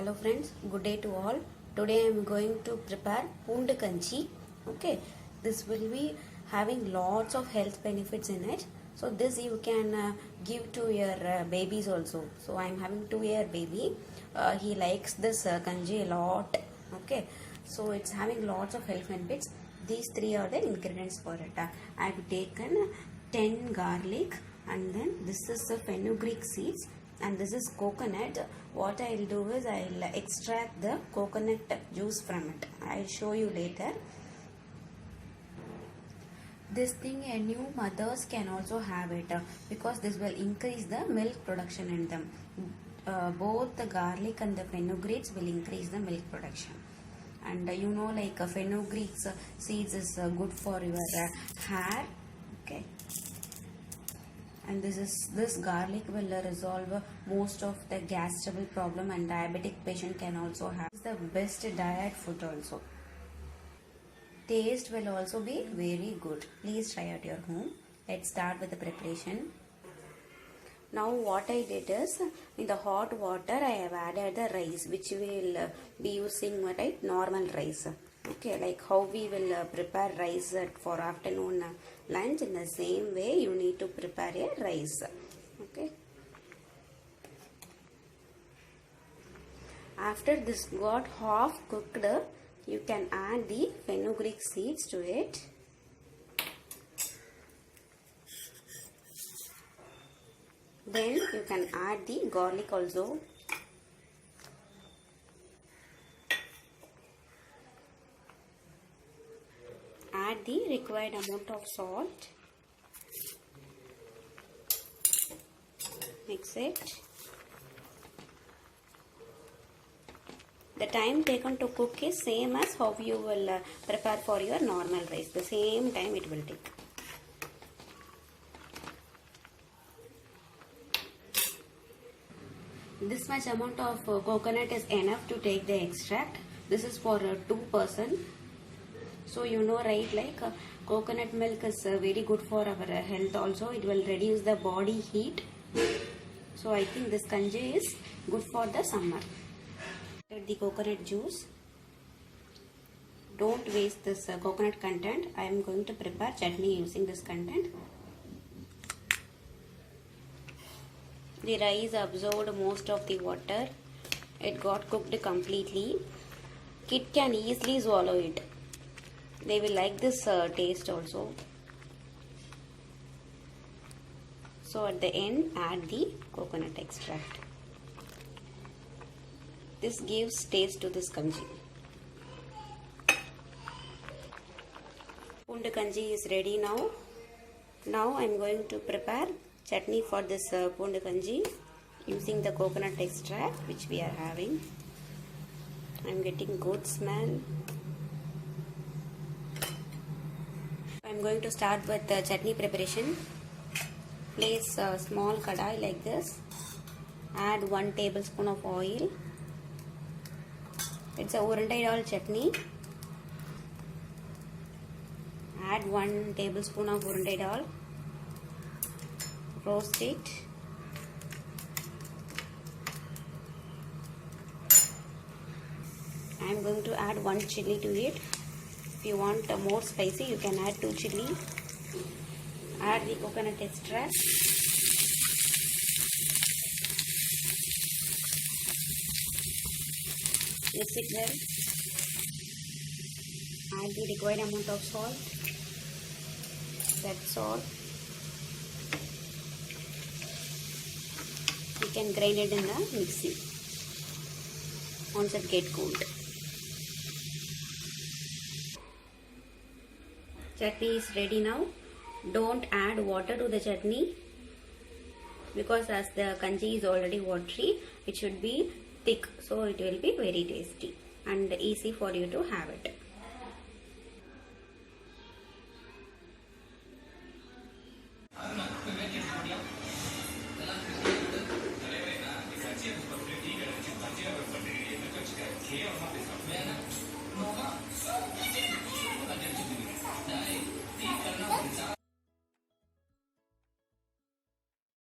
Hello friends, good day to all. Today I am going to prepare poondu kanchi. Okay, this will be having lots of health benefits in it. So this you can give to your babies also. So I am having 2-year baby. He likes this kanji a lot. Okay, so it's having lots of health benefits. These three are the ingredients for it. I have taken 10 garlic, and then this is the fenugreek seeds, and this is coconut. What I'll do is I'll extract the coconut juice from it. I'll show you later. This thing a new mothers can also have it because this will increase the milk production in them. Both the garlic and the fenugreeks will increase the milk production. And you know, like fenugreek seeds is good for your hair. Okay, and this garlic will resolve most of the gas trouble problem, and diabetic patient can also have. It's the best diet food also. Taste will also be very good. Please try at your home. Let's start with the preparation. Now what I did is, in the hot water I have added the rice, which we will be using, right, normal rice. Okay, like how we will prepare rice for afternoon lunch, in the same way you need to prepare a rice. Okay, after this got half cooked, you can add the fenugreek seeds to it. Then you can add the garlic also. Add the required amount of salt. Mix it. The time taken to cook is same as how you will prepare for your normal rice. The same time it will take. This much amount of coconut is enough to take the extract. This is for 2 person. So you know, right, like coconut milk is very good for our health also. It will reduce the body heat. So I think this kanji is good for the summer. Add the coconut juice. Don't waste this coconut content. I am going to prepare chutney using this content. The rice absorbed most of the water. It got cooked completely. Kid can easily swallow it. They will like this taste also. So at the end, add the coconut extract. This gives taste to this kanji. Poondu kanji is ready now. Now I am going to prepare chutney for this poondu kanji using the coconut extract which we are having. I am getting good smell. I am going to start with the chutney preparation. Place a small kadai like this. Add 1 tablespoon of oil. It's a urundai dal chutney. Add 1 tablespoon of urundai dal. Roast it. I am going to add 1 chilli to it. If you want more spicy, you can add 2 chilli. Add the coconut extract. Mix it well. Add the required amount of salt. That's all. You can grind it in the mixie once it gets cooled. Chutney is ready now. Don't add water to the chutney because as the kanji is already watery, it should be thick, so it will be very tasty and easy for you to have it.